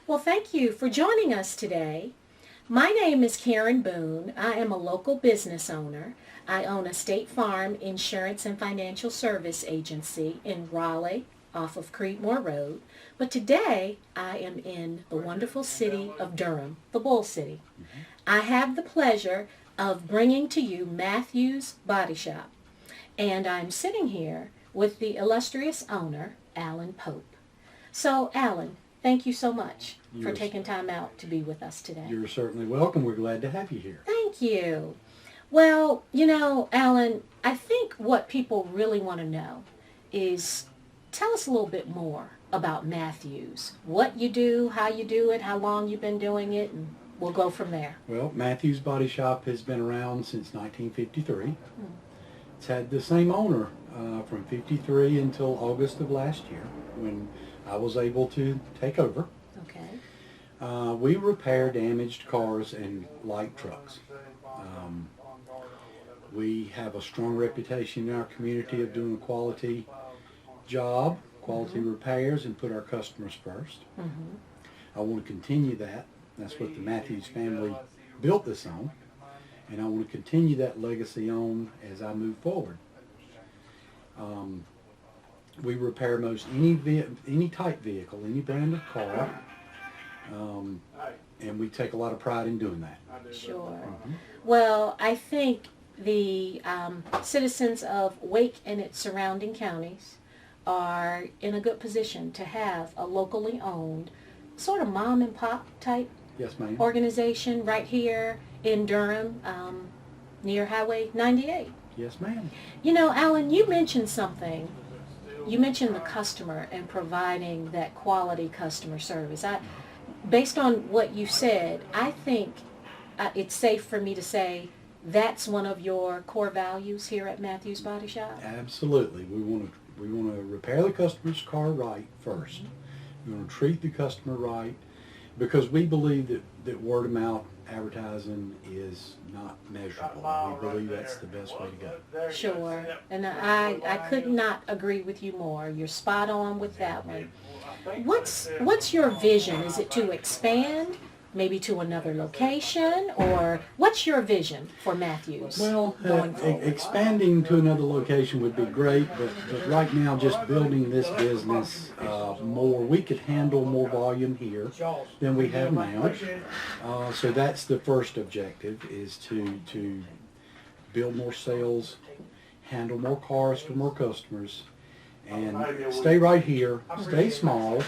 Well, thank you for joining us today. My name is Karen Boone. I am a local business owner. I own a State Farm insurance and financial service agency in Raleigh off of Creedmoor Road. But today I am in the wonderful city of Durham, the Bull City. I have the pleasure of bringing to you Matthews Body Shop. And I'm sitting here with the illustrious owner, Alan Pope. So, Alan, thank you so much for taking time out to be with us today. You're certainly welcome. We're glad to have you here. Thank you. Well, Alan, I think what people really want to know is tell us a little bit more about Matthews. What you do, how you do it, how long you've been doing it, and we'll go from there. Well, Matthews Body Shop has been around since 1953. It's had the same owner from 53 until August of last year when I was able to take over. Okay. We repair damaged cars and light trucks. We have a strong reputation in our community of doing a quality job, quality repairs, and put our customers first. I want to continue that. That's what the Matthews family built this on, and I want to continue that legacy on as I move forward. We repair most any type vehicle, any brand of car, and we take a lot of pride in doing that. Sure. Well, I think the citizens of Wake and its surrounding counties are in a good position to have a locally owned, sort of mom and pop type Yes, ma'am. organization right here in Durham, near Highway 98. Yes, ma'am. Alan, you mentioned something. You mentioned the customer and providing that quality customer service. Based on what you said, I think it's safe for me to say that's one of your core values here at Matthews Body Shop. Absolutely. We want to repair the customer's car right first. We want to treat the customer right because we believe that word of mouth advertising is not measurable. We believe that's the best way to go. Sure. And I could not agree with you more. You're spot on with that one. What's your vision? Is it to expand, maybe to another location, or what's your vision for Matthews? Well, going forward? expanding to another location would be great, but right now just building this business more, we could handle more volume here than we have now. So that's the first objective, is to build more sales, handle more cars for more customers, and stay right here, stay small,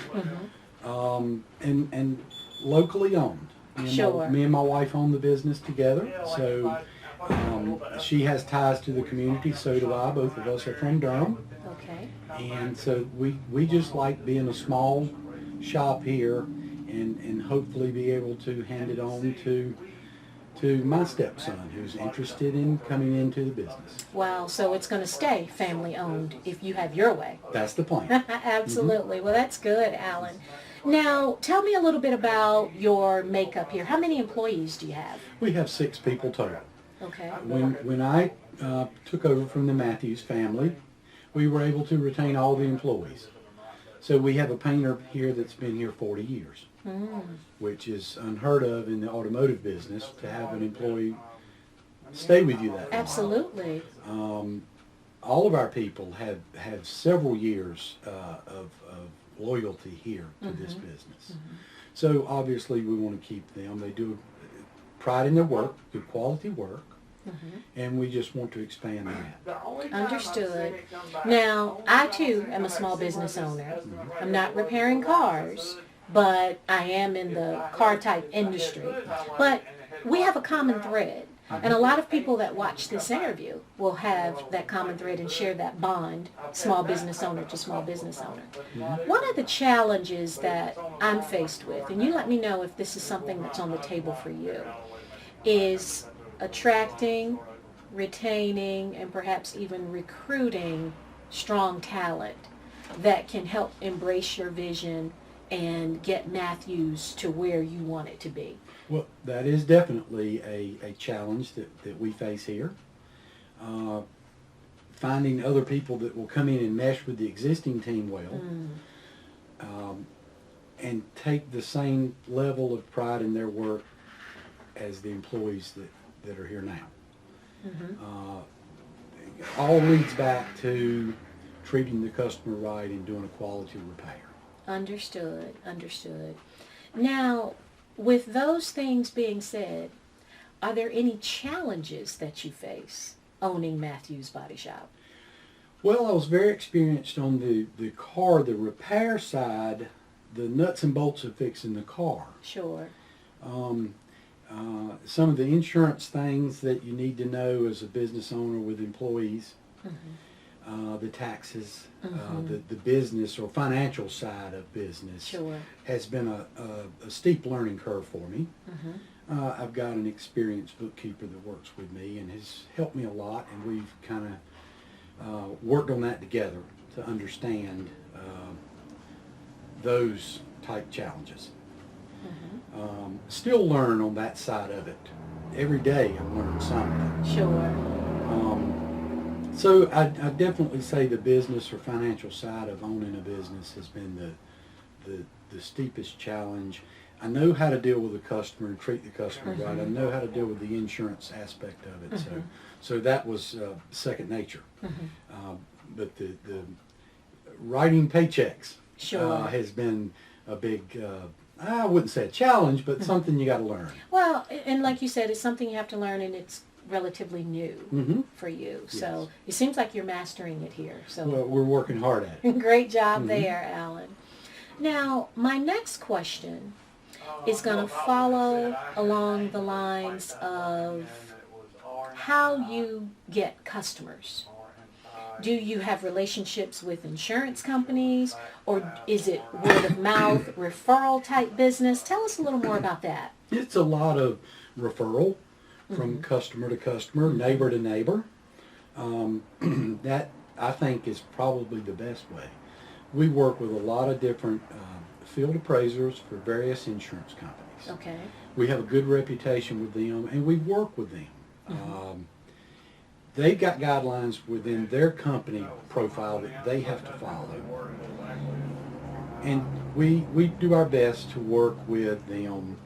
and locally owned. Me and my wife own the business together, so she has ties to the community, so do I. Both of us are from Durham. Okay. And so we just like being a small shop here and hopefully be able to hand it on to my stepson, who's interested in coming into the business. Wow, so it's going to stay family owned if you have your way. That's the plan. Absolutely. Well, that's good, Alan. Now, tell me a little bit about your makeup here. How many employees do you have? We have 6 people total. Okay. When I took over from the Matthews family, we were able to retain all the employees. So we have a painter here that's been here 40 years, which is unheard of in the automotive business, to have an employee stay with you that long. Absolutely. All of our people have several years of loyalty here to this business. So obviously we want to keep them. They do pride in their work, good quality work, and we just want to expand that. Understood. Now, I too am a small business owner. I'm not repairing cars, but I am in the car type industry. But we have a common thread. And a lot of people that watch this interview will have that common thread and share that bond, small business owner to small business owner. One of the challenges that I'm faced with, and you let me know if this is something that's on the table for you, is attracting, retaining, and perhaps even recruiting strong talent that can help embrace your vision and get Matthews to where you want it to be. Well, that is definitely a challenge that we face here. Finding other people that will come in and mesh with the existing team well. and take the same level of pride in their work as the employees that are here now. All leads back to treating the customer right and doing a quality repair. Understood, understood. Now, with those things being said, are there any challenges that you face owning Matthews Body Shop? Well, I was very experienced on the car, the repair side, the nuts and bolts of fixing the car. Sure. Some of the insurance things that you need to know as a business owner with employees, the taxes, the business or financial side of business Sure. has been a steep learning curve for me. I've got an experienced bookkeeper that works with me and has helped me a lot, and we've kind of worked on that together to understand those type challenges. Still learn on that side of it. Every day I'm learning something. Sure. So I definitely say the business or financial side of owning a business has been the steepest challenge. I know how to deal with the customer and treat the customer right. I know how to deal with the insurance aspect of it. So that was second nature. But the writing paychecks has been a big, I wouldn't say a challenge, but something you got to learn. Well, and like you said, it's something you have to learn, and it's relatively new for you. So it seems like you're mastering it here. So well, we're working hard at it. Great job there, Alan. Now, my next question is going to follow along the lines of how you get customers. Do you have relationships with insurance companies, or is it word of mouth, referral type business? Tell us a little more about that. It's a lot of referral from customer to customer, neighbor to neighbor. That, I think, is probably the best way. We work with a lot of different field appraisers for various insurance companies. Okay. We have a good reputation with them, and we work with them. They've got guidelines within their company profile that they have to follow. And we do our best to work with them,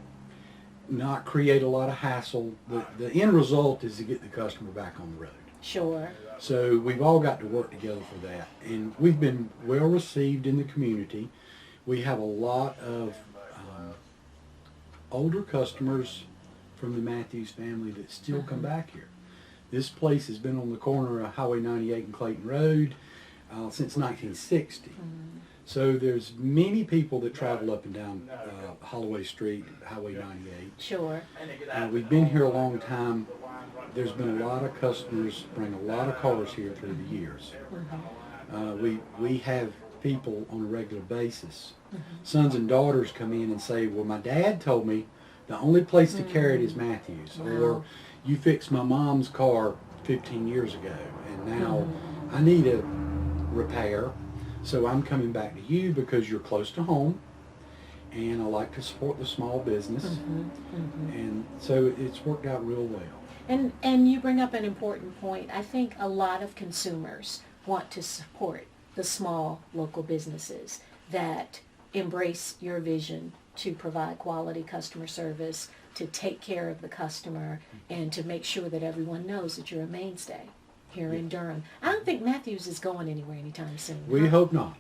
not create a lot of hassle. The end result is to get the customer back on the road. Sure. So we've all got to work together for that. And we've been well received in the community. We have a lot of older customers from the Matthews family that still come back here. This place has been on the corner of Highway 98 and Clayton Road since 1960. So there's many people that travel up and down Holloway Street, Highway 98. Sure. We've been here a long time. There's been a lot of customers bring a lot of cars here through the years. We have people on a regular basis. Sons and daughters come in and say, well, my dad told me the only place to carry it is Matthews. Or you fixed my mom's car 15 years ago, and now I need a repair. So I'm coming back to you because you're close to home, and I like to support the small business. And so it's worked out real well. And you bring up an important point. I think a lot of consumers want to support the small local businesses that embrace your vision to provide quality customer service, to take care of the customer, and to make sure that everyone knows that you're a mainstay here in Durham. I don't think Matthews is going anywhere anytime soon. We hope not.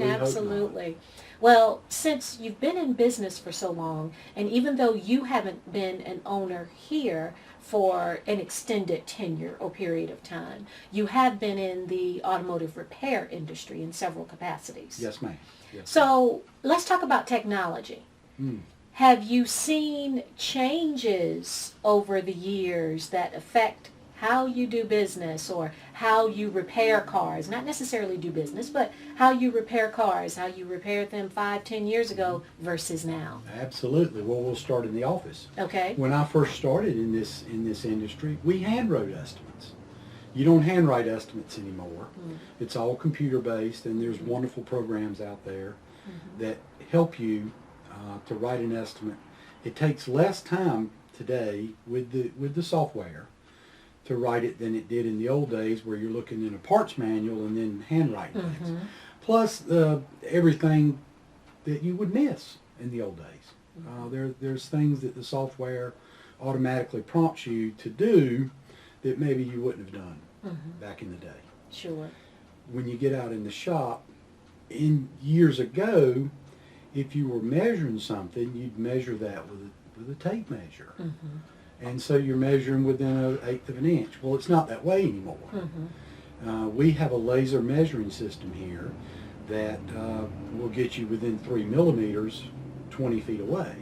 Absolutely. Well, since you've been in business for so long, and even though you haven't been an owner here for an extended tenure or period of time, you have been in the automotive repair industry in several capacities. Yes, ma'am. Yes. So let's talk about technology. Have you seen changes over the years that affect how you do business or how you repair cars? Not necessarily do business, but how you repair cars, how you repaired them 5-10 years ago versus now. Absolutely. Well, we'll start in the office. Okay. When I first started in this industry, we hand wrote estimates. You don't handwrite estimates anymore. It's all computer based, and there's wonderful programs out there that help you to write an estimate. It takes less time today with the software to write it than it did in the old days, where you're looking in a parts manual and then handwriting things. Plus, everything that you would miss in the old days. There's things that the software automatically prompts you to do that maybe you wouldn't have done back in the day. Sure. When you get out in the shop, in years ago, if you were measuring something, you'd measure that with a tape measure. And so you're measuring within an eighth of an inch. Well, it's not that way anymore. We have a laser measuring system here that will get you within 3 millimeters, 20 feet away.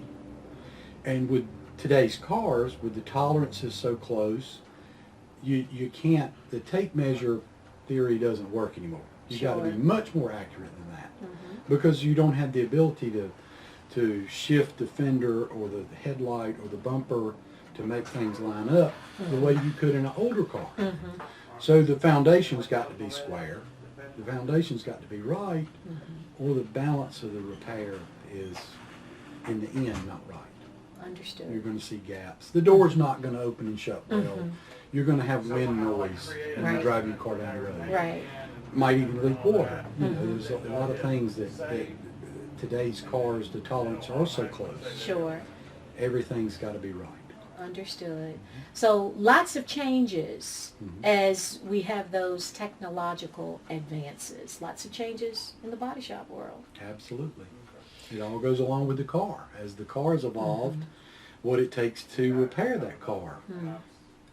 And with today's cars, with the tolerances so close, you can't, the tape measure theory doesn't work anymore. You got to be much more accurate than that, because you don't have the ability to shift the fender or the headlight or the bumper to make things line up the way you could in an older car. So the foundation's got to be square, the foundation's got to be right, or the balance of the repair is, in the end, not right. Understood. You're going to see gaps. The door's not going to open and shut well. You're going to have wind noise when you're driving your car down the road. Right. Might even leak water. You know, there's a lot of things that today's cars, the tolerance are so close. Sure. Everything's got to be right. Understood. So lots of changes as we have those technological advances. Lots of changes in the body shop world. Absolutely. It all goes along with the car. As the car's evolved, what it takes to repair that car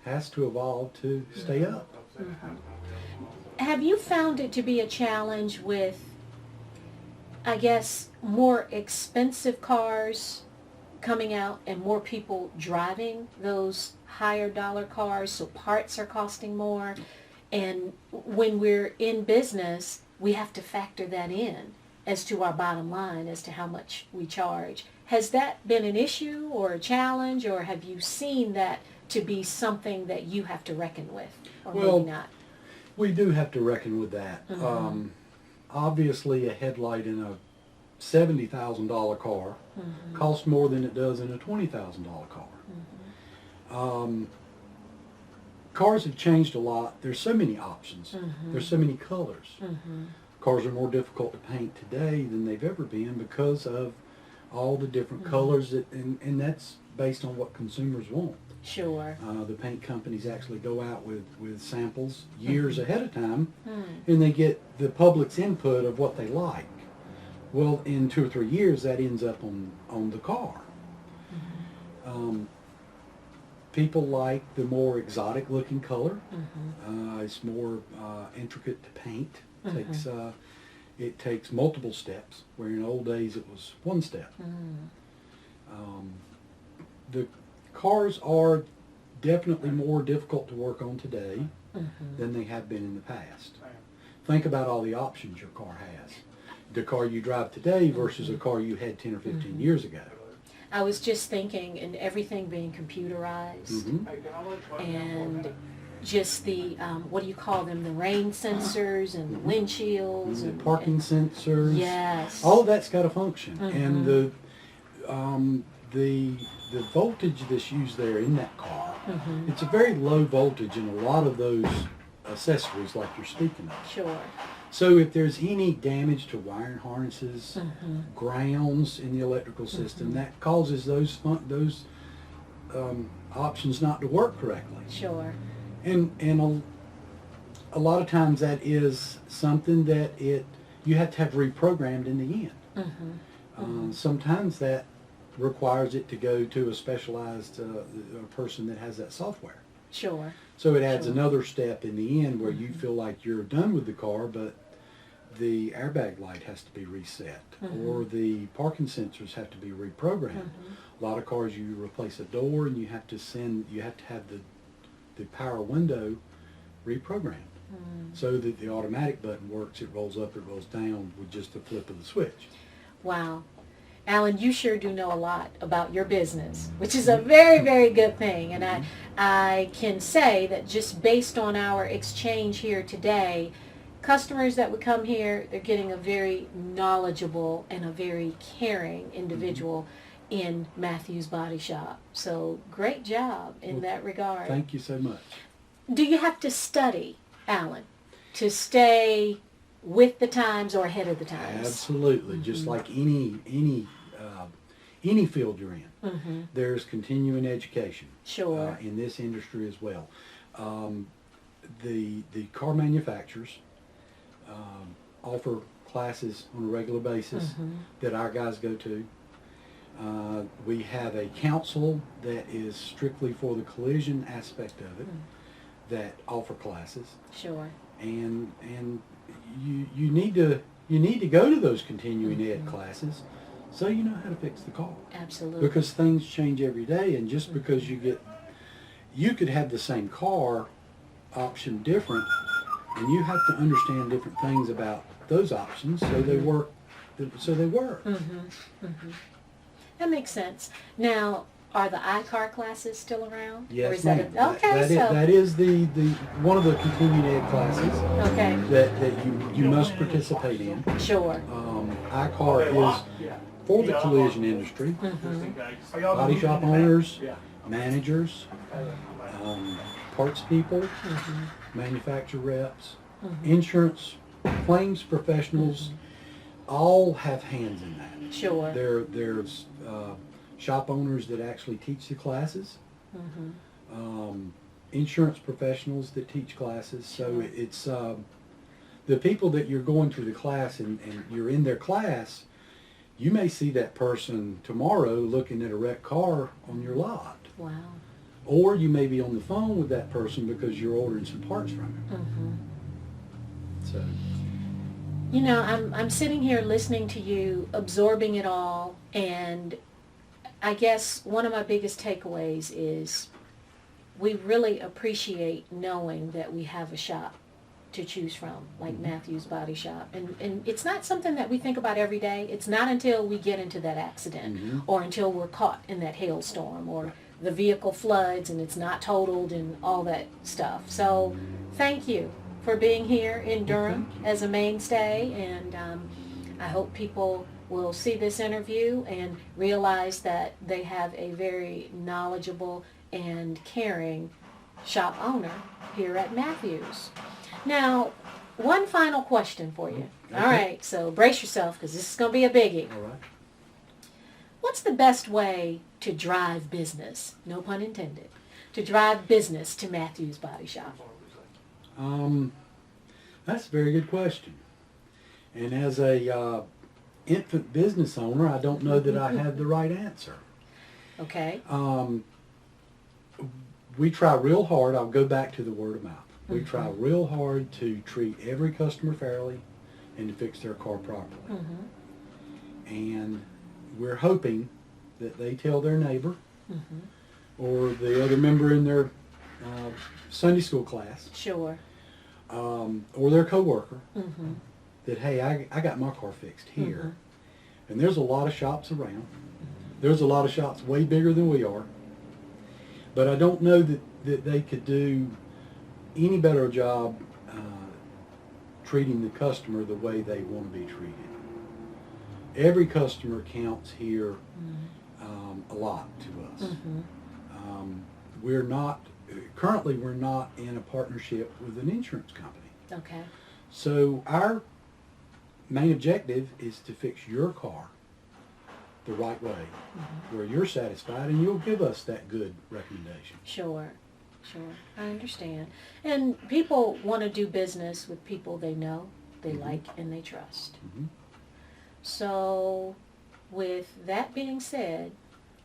has to evolve to stay up. Have you found it to be a challenge with, I guess, more expensive cars coming out and more people driving those higher dollar cars, so parts are costing more, and when we're in business, we have to factor that in as to our bottom line, as to how much we charge. Has that been an issue or a challenge, or have you seen that to be something that you have to reckon with, or maybe not? We do have to reckon with that. Obviously, a headlight in a $70,000 car costs more than it does in a $20,000 car. Cars have changed a lot. There's so many options. There's so many colors. Cars are more difficult to paint today than they've ever been because of all the different colors, and that's based on what consumers want. Sure. The paint companies actually go out with samples years ahead of time, and they get the public's input of what they like. Well, in 2 or 3 years, that ends up on the car. People like the more exotic looking color. It's more intricate to paint. It takes multiple steps, where in old days it was one step. The cars are definitely more difficult to work on today than they have been in the past. Think about all the options your car has. The car you drive today versus a car you had 10 or 15 years ago. I was just thinking, and everything being computerized, and just the, what do you call them, the rain sensors and the windshields. And the parking sensors. Yes. All of that's got to function. And the voltage that's used there in that car, it's a very low voltage in a lot of those accessories like you're speaking of. Sure. So if there's any damage to wiring harnesses, grounds in the electrical system, that causes those options not to work correctly. Sure. And a lot of times that is something that you have to have reprogrammed in the end. Sometimes that requires it to go to a specialized person that has that software. Sure. So it adds another step in the end where you feel like you're done with the car, but the airbag light has to be reset, or the parking sensors have to be reprogrammed. A lot of cars, you replace a door and you have to have the power window reprogrammed so that the automatic button works. It rolls up, it rolls down with just a flip of the switch. Wow. Alan, you sure do know a lot about your business, which is a very, very good thing. And I can say that just based on our exchange here today, customers that would come here, they're getting a very knowledgeable and a very caring individual in Matthews Body Shop. So great job in that regard. Thank you so much. Do you have to study, Alan, to stay with the times or ahead of the times. Absolutely, just like any field you're in, there's continuing education. Sure. In this industry as well. The car manufacturers offer classes on a regular basis that our guys go to. We have a council that is strictly for the collision aspect of it that offer classes. Sure. And you need to go to those continuing ed classes so you know how to fix the car. Absolutely. Because things change every day, and just because you could have the same car option different, and you have to understand different things about those options so they work. That makes sense. Now, are the iCar classes still around? Or Yes, is ma'am. okay, That is the one of the continuing ed classes okay, that you must participate in. sure. iCar is for the collision industry, body shop owners, managers, parts people, manufacturer reps, insurance, claims professionals, all have hands in that. Sure. There's shop owners that actually teach the classes, insurance professionals that teach classes. So it's the people that you're going through the class and you're in their class, you may see that person tomorrow looking at a wrecked car on your lot. Wow. Or you may be on the phone with that person because you're ordering some parts from him. So, You know, I'm sitting here listening to you, absorbing it all, and I guess one of my biggest takeaways is we really appreciate knowing that we have a shop to choose from, like Matthews Body Shop. And it's not something that we think about every day. It's not until we get into that accident or until we're caught in that hailstorm or the vehicle floods and it's not totaled and all that stuff. So thank you for being here in Durham as a mainstay, and I hope people will see this interview and realize that they have a very knowledgeable and caring shop owner here at Matthews. Now, one final question for you. Okay. All right, so brace yourself because this is going to be a biggie. all right. What's the best way to drive business, no pun intended, to drive business to Matthews Body Shop? That's a very good question. And as a infant business owner, I don't know that I have the right answer. Okay. We try real hard. I'll go back to the word of mouth. We try real hard to treat every customer fairly and to fix their car properly. And we're hoping that they tell their neighbor or the other member in their Sunday school class Sure. or their coworker that, hey, I got my car fixed here. And there's a lot of shops around. There's a lot of shops way bigger than we are. But I don't know that they could do any better job treating the customer the way they want to be treated. Every customer counts here a lot to us. Currently we're not in a partnership with an insurance company. Okay. So our main objective is to fix your car the right way, where you're satisfied and you'll give us that good recommendation. Sure. I understand. And people want to do business with people they know, they like, and they trust. So with that being said,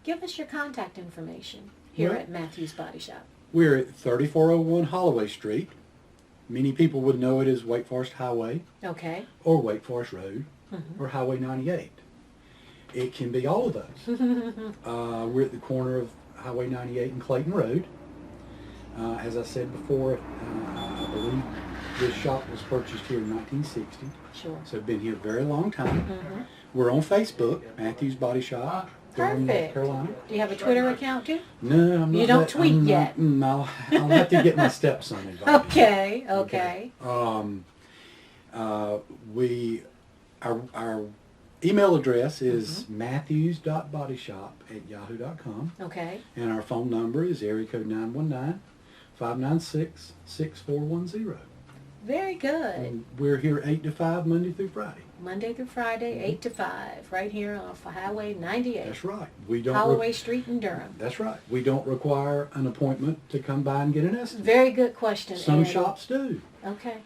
give us your contact information here Well, at Matthews Body Shop. We're at 3401 Holloway Street. Many people would know it as Wake Forest Highway Okay. or Wake Forest Road or Highway 98. It can be all of those. We're at the corner of Highway 98 and Clayton Road. As I said before, I believe this shop was purchased here in 1960. Sure. So been here a very long time. We're on Facebook, Matthews Body Shop, Durham, North Perfect. Carolina. Do you have a Twitter account too? No, I'm not. You don't tweet yet? I'll have to get my stepson involved. Okay. Our email address is matthews.bodyshop@yahoo.com, Okay. and our phone number is area code 919-596-6410. Very good. And we're here 8 to 5 Monday through Friday. Monday through Friday, 8 to 5, right here off of Highway 98. That's right. We don't. Holloway Street in Durham. That's right. We don't require an appointment to come by and get an estimate. Very good question. Some Eddie. shops do. Okay.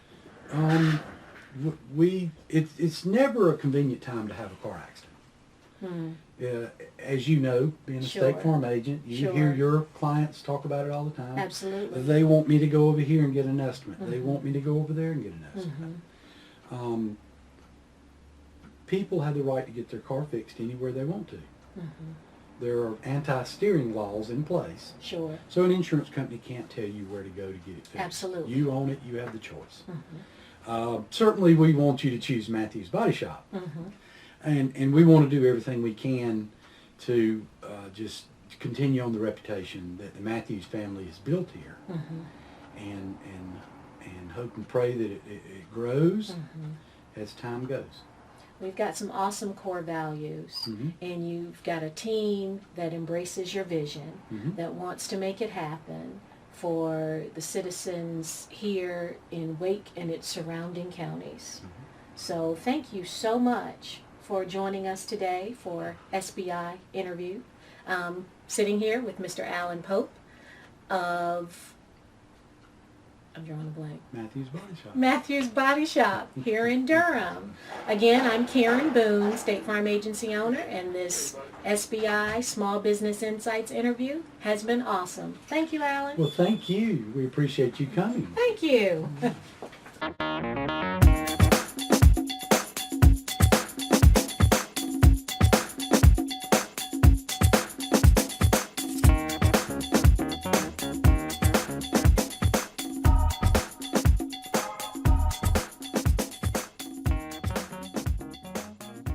It's never a convenient time to have a car accident. As you know, being a Sure. State Farm agent, you Sure. hear your clients talk about it all the time. Absolutely. They want me to go over here and get an estimate. They Mm-hmm. want me to go over there and get an estimate. People have the right to get their car fixed anywhere they want to. There are anti-steering laws in place, Sure. so an insurance company can't tell you where to go to get it fixed. Absolutely. You own it. You have the choice. Certainly, we want you to choose Matthews Body Shop, and we want to do everything we can to just continue on the reputation that the Matthews family has built here, and hope and pray that it grows as time goes. We've got some awesome core values, and you've got a team that embraces your vision, that wants to make it happen for the citizens here in Wake and its surrounding counties. So thank you so much for joining us today for SBI interview. Sitting here with Mr. Alan Pope of, I'm drawing a blank, Matthews Body Shop. Matthews Body Shop here in Durham. Again, I'm Karen Boone, State Farm Agency owner, and this SBI Small Business Insights interview has been awesome. Thank you, Alan. Well, thank you. We appreciate you coming. Thank you.